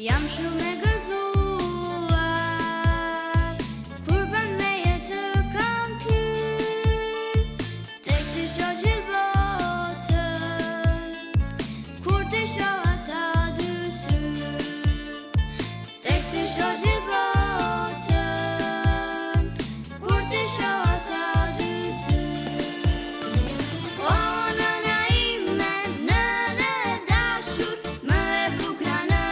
Jam shumë e gëzuar kur bën me jetë kam ty, tek të shoh gjithë botën, kur të shoh ata dy sy, tek të shoh gjithë botën, kur të shoh ata dy sy. O nëna ime, nënë e dashur, më e bukra në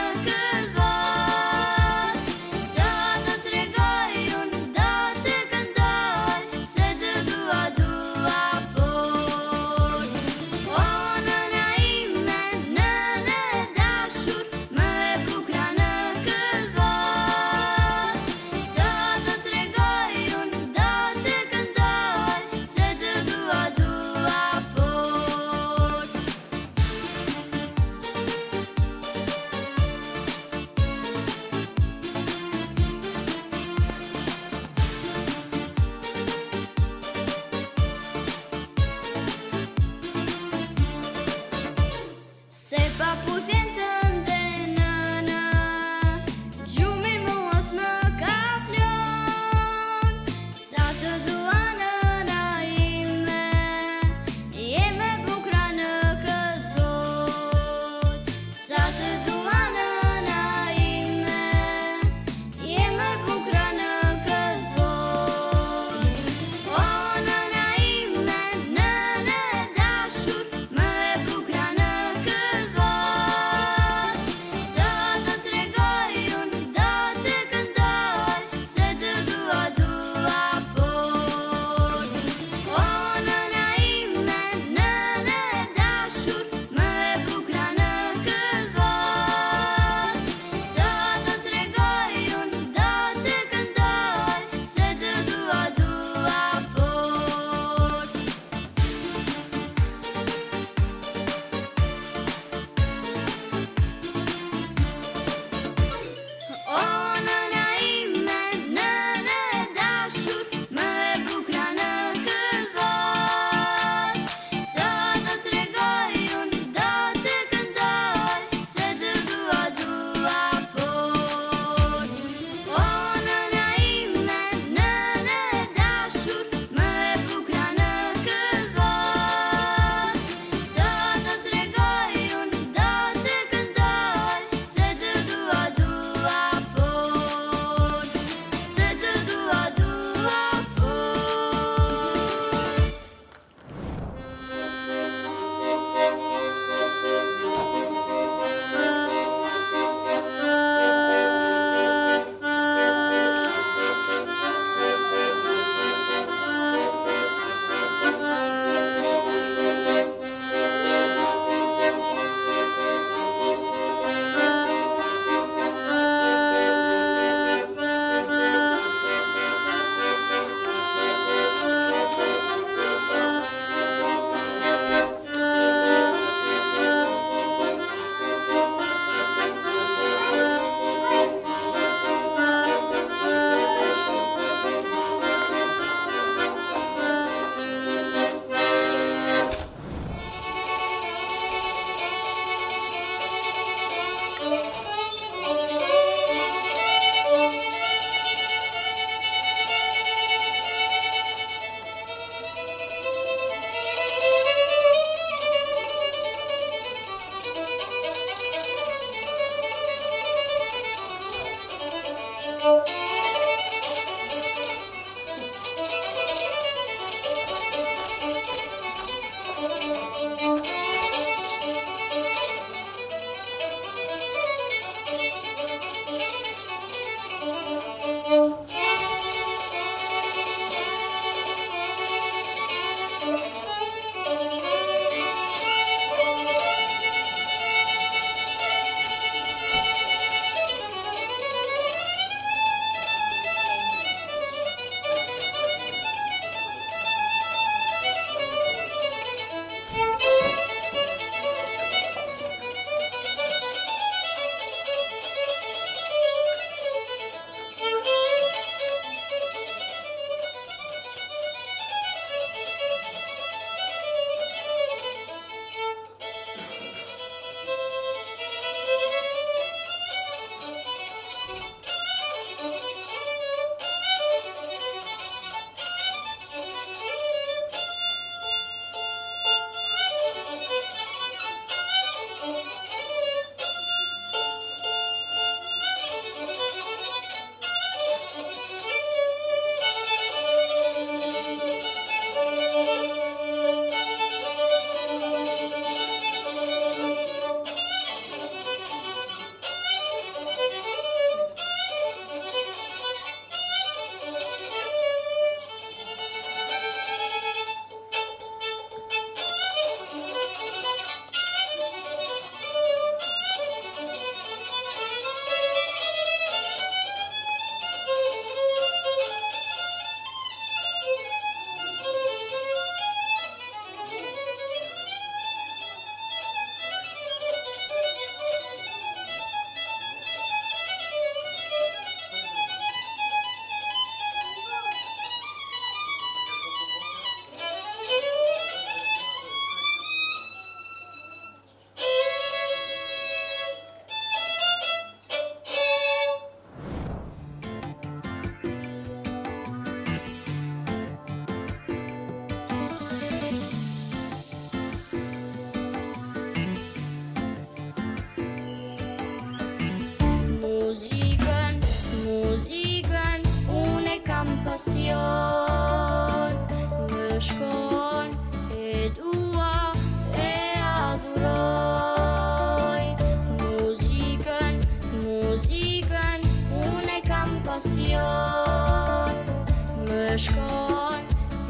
të shkoj,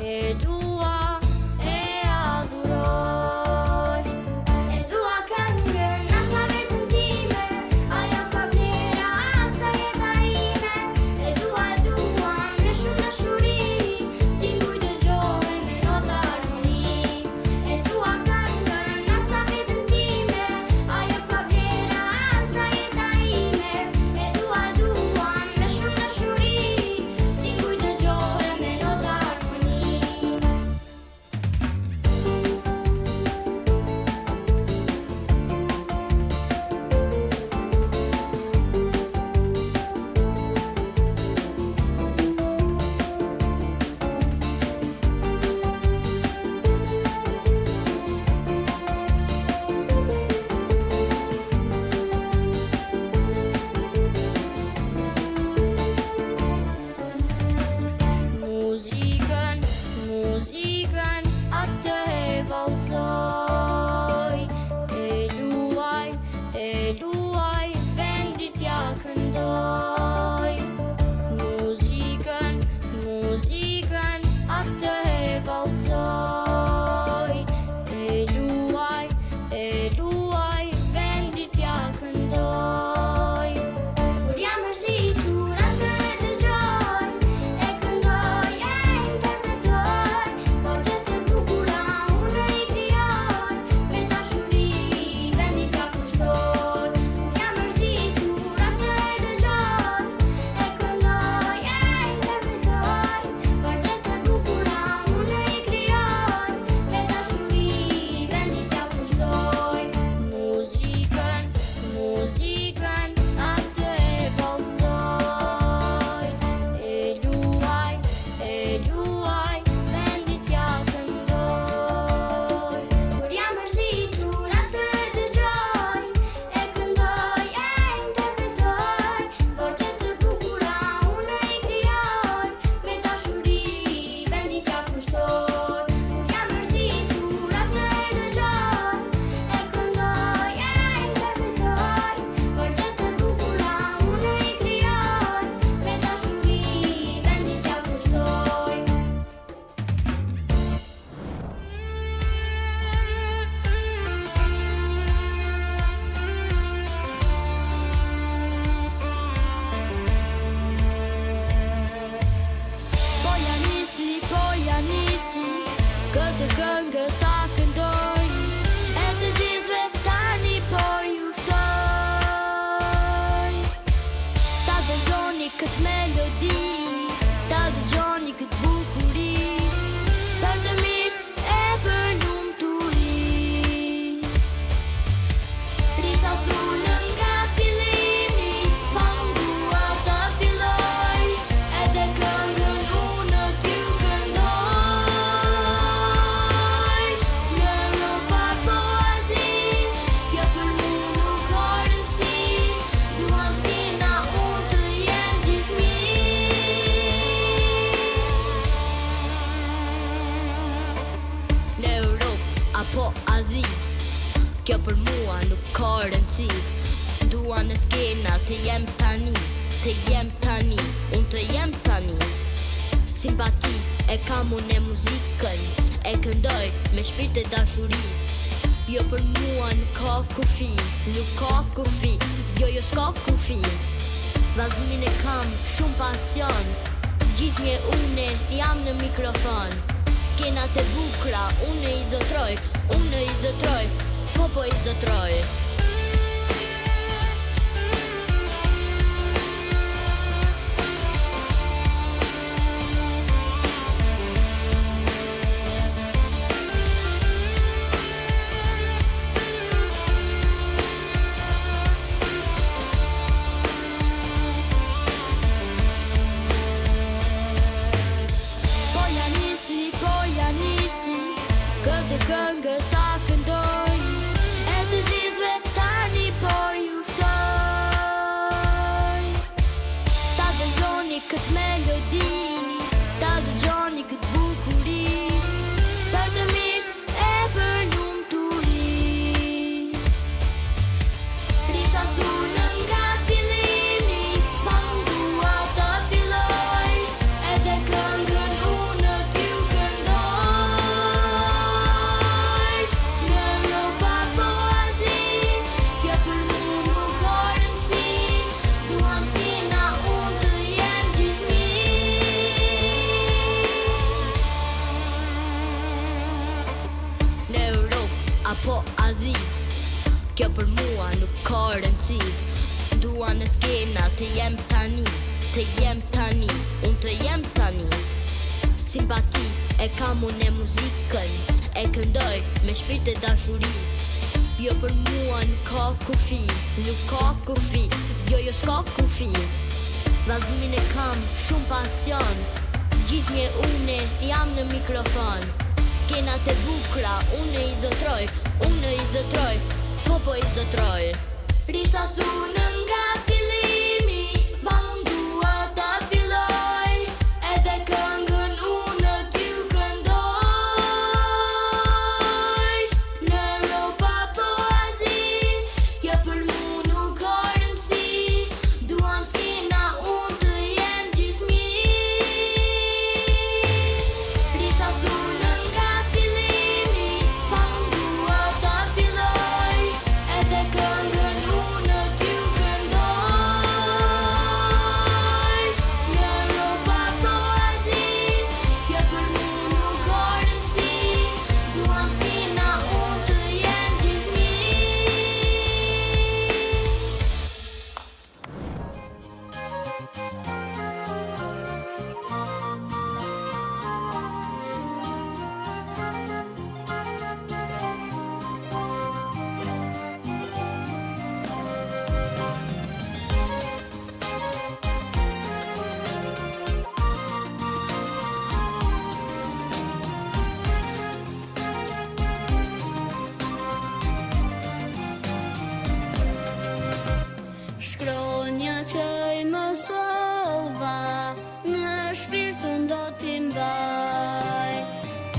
e dua, e adhuroj. E dua këngën asa vetën time, ajo ka vlera asa jeta ime. E dua me shumë dashuri, tinguj dëgjoj me nota armoni. E dua këngën asa vetën time, ajo ka vlera asa jeta ime. E dua me shumë dashuri, tinguj dëgjoj me nota armoni. Muzikën atë e vallësoj, e luaj, vendit ja këndoj. Muzikën atë e vallësoj, e luaj, vendit ja këndoj. Kur jam mërzitur atë e dëgjoj, e këndoj, e interpretoj. Borxhet e bukura unë i krijoj, me dashuri vendit ja kushtoj. Kur jam mërzitur atë e dëgjoj, e këndoj, e interpretoj. Borxhet e bukura unë i krijoj, me dashuri vendit ja kushtoj. Muzikën atë e vallësoj, e luaj, vendit ja këndoj. Kur jam mërzitur atë e dëgjoj, e këndoj, e interpretoj. Borxhet e bukura unë i krijoj, me dashuri vendit ja kushtoj. Kur jam mërzitur atë e dëgjoj, e këndoj, e interpretoj. Borxhet e bukura unë i krijoj, me dashuri vendit ja kushtoj. Po ja nisi, këtë këngë ta këndoj, e të gjithëve tani po ju ftoj. Ta dëgjoni këtë melodi, ta dëgjoni këtë bukuri, për të mirë e për lumturi. Risa thunë nga fillimi, pa unë dua të filloj, edhe këngën unë t'ju këndoj. Në Europa po Azi, kjo për mu nuk ka rëndësi, duan s'kina unë të jem gjithëmi. Në Europë apo Azi, kjo për mua nuk ka rëndësi, duan në skena të jem tani, unë të jem tani. Simpati e kam unë e muzikën, e këndoj me shpirt e dashuri. Jo për mua nuk ka kufi, jo s'ka kufi. Vallëzimin e kam shumë pasion, gjithnjë une jam në mikrofon. Kenat e bukra unë i zotroj, po i zotroj. Po ja nisi, këtë këngë ta këndoj, e të gjithëve tani po ju ftoj. Ta dëgjoni këtë melodi, ta dëgjoni këtë bukuri, për të mirë e për lumturi. Risa thunë nga fillimi, pa unë dua të filloj, edhe këngën apo Azi, kjo për mua nuk ka rëndësi. Dua në skena të jem tani, unë të jem tani. Simpati e kam unë e muzikën, e këndoj me shpirt e dashuri. Jo për mua nuk ka kufi, jo s'ka kufi. Vallëzimin e kam shumë pasion, gjithnjë une jam në mikrofon. Skenat e bukra unë i zotroj, po i zotroj. Rishta sunë nga fillimi, vallën dua ta filloj, edhe këngën unë t'ju këndoj. Në Europa po Azi, kjo për mu nuk ka rëndësi. Duan skena unë të jem gjithnjë. Rishta sunë nga fillimi, vallën dua ta filloj, edhe këngën unë t'ju këndoj. Në Europa po Azi, kjo për mu nuk ka rëndësi. Duan skena unë të jem gjithnjë. Shkronja që i mësova, në shpirtun do t'i mbaj.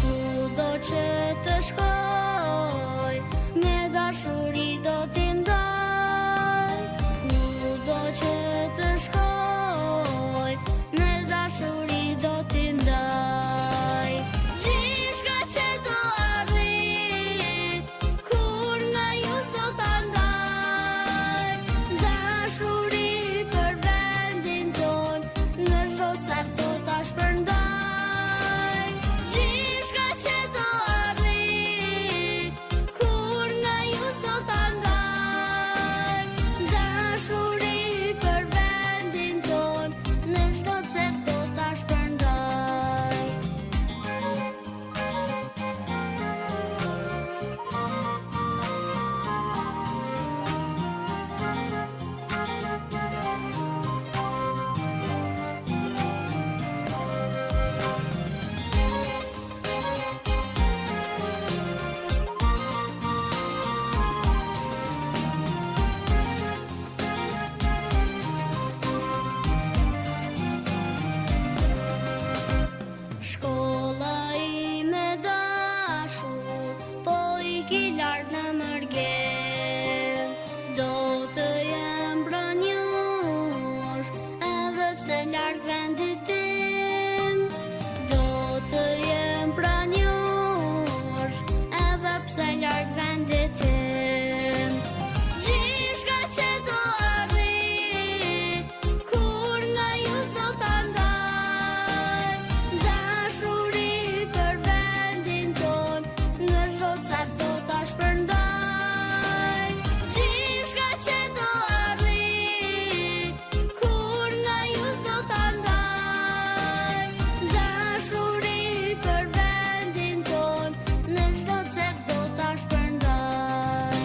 Kudo që të shkoj, me dashuri do t'i ndaj. Kudo që të shkoj, me dashuri do t'i ndaj. Gjithçka që do arri, kur nga ju zot ta ndaj. Dashuri për vendin ton, në çdo cak do ta shpërndaj. Gjithçka që do arri, kur nga ju zot ta ndaj. Dashuri për vendin ton, në çdo cak do ta shpërndaj. Shkolla ime dashur, po i ki lart në mërgem. Do të jem pranjosh, edhe pse larg vendit tim. Do të jem pranjosh, edhe pse larg vendit tim. Gjithçka që do arri, kur nga ju zot ta ndaj. Dashuri për vendin ton, në çdo cak do ta shpërndaj. Gjithçka që do arri, kur nga ju zot ta ndaj. Dashuri për vendin ton, në çdo cak do ta shpërndaj.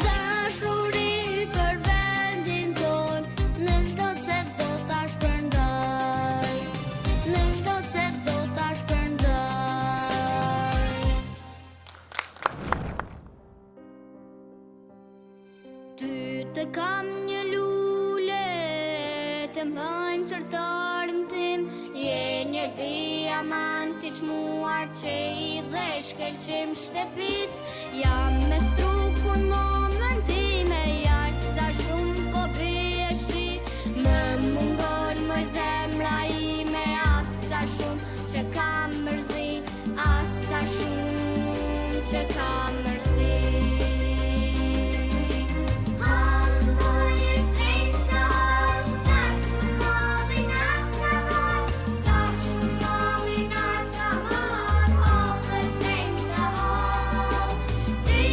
Dashuri për vendin ton, në çdo cak do ta shpërndaj. Në çdo cak do ta shpërndaj. Ty të kam një lule, të mbajnë sërtarin tim. Je një diamant i çmuar që i dhe shkelqim shtepis. Jam me strukur momën time, jash sa shumë po bie shi. Më mungon moj zemra ime, as sa shumë që kam mërzi, as sa shumë që kam mërzi. Ti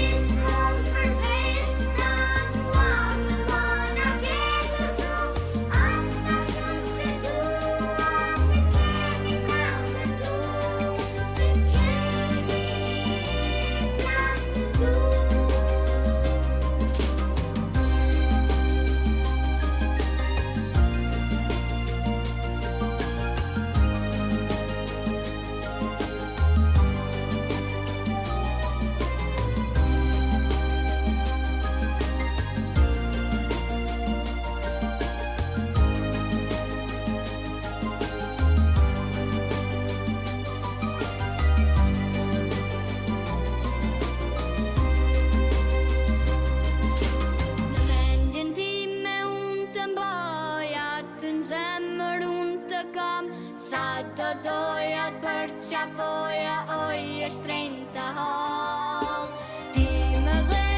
për qafoja oj e shtrenjtë të hall. Ti më dhe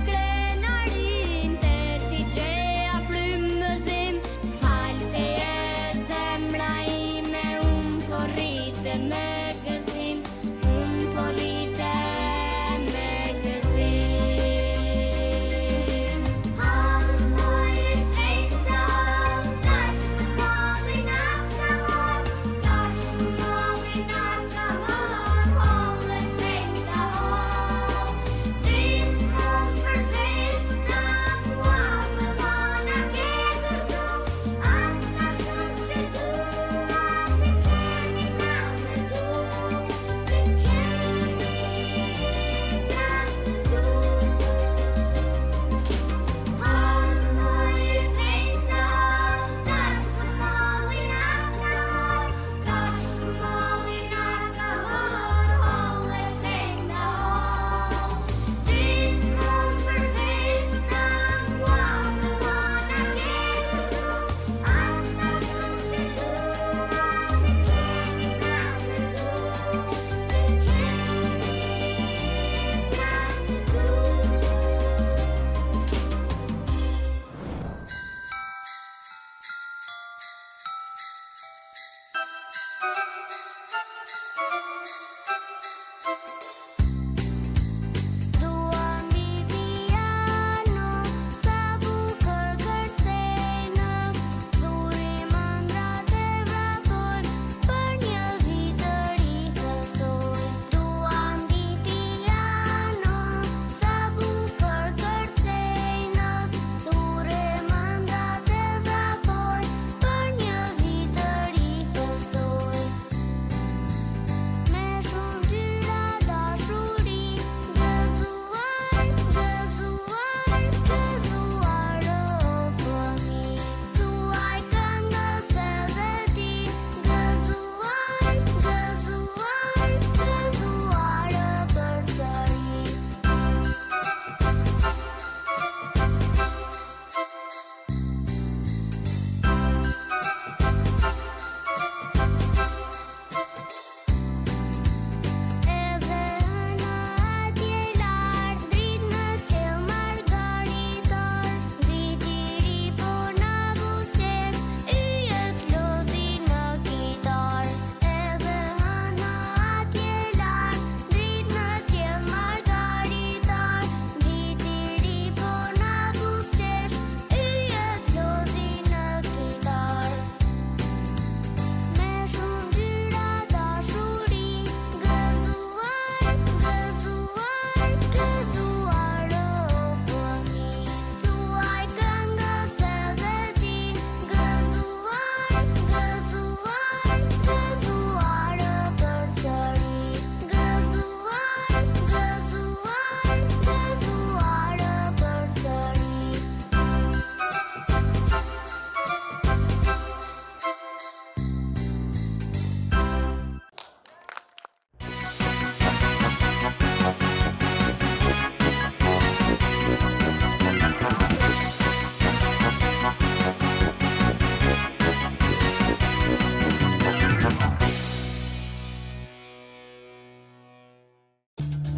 krenarin të ti gjeja frymëzim. Falë të je zemra ime, po rrite me gëzim, po rrite me gëzim. Hall, oj e shtrenjtë të hall, sa shmëlli na ka marr, sa shmëlli na ka marr, hall e shtrenjtë të hall. Gjithmonë për festa, mua më dhona ke gëzu, asta shumë që dua, të kemi na me du, të kemi na me du. Hall, oj e shtrenjtë të hall, sa shmëlli na ka marr, sa shmëlli na ka marr, hall e shtrenjtë të hall. Gjithmonë për festa, mua më dhona ke gëzu, asta shumë që dua, të kemi na me du, të kemi na me du.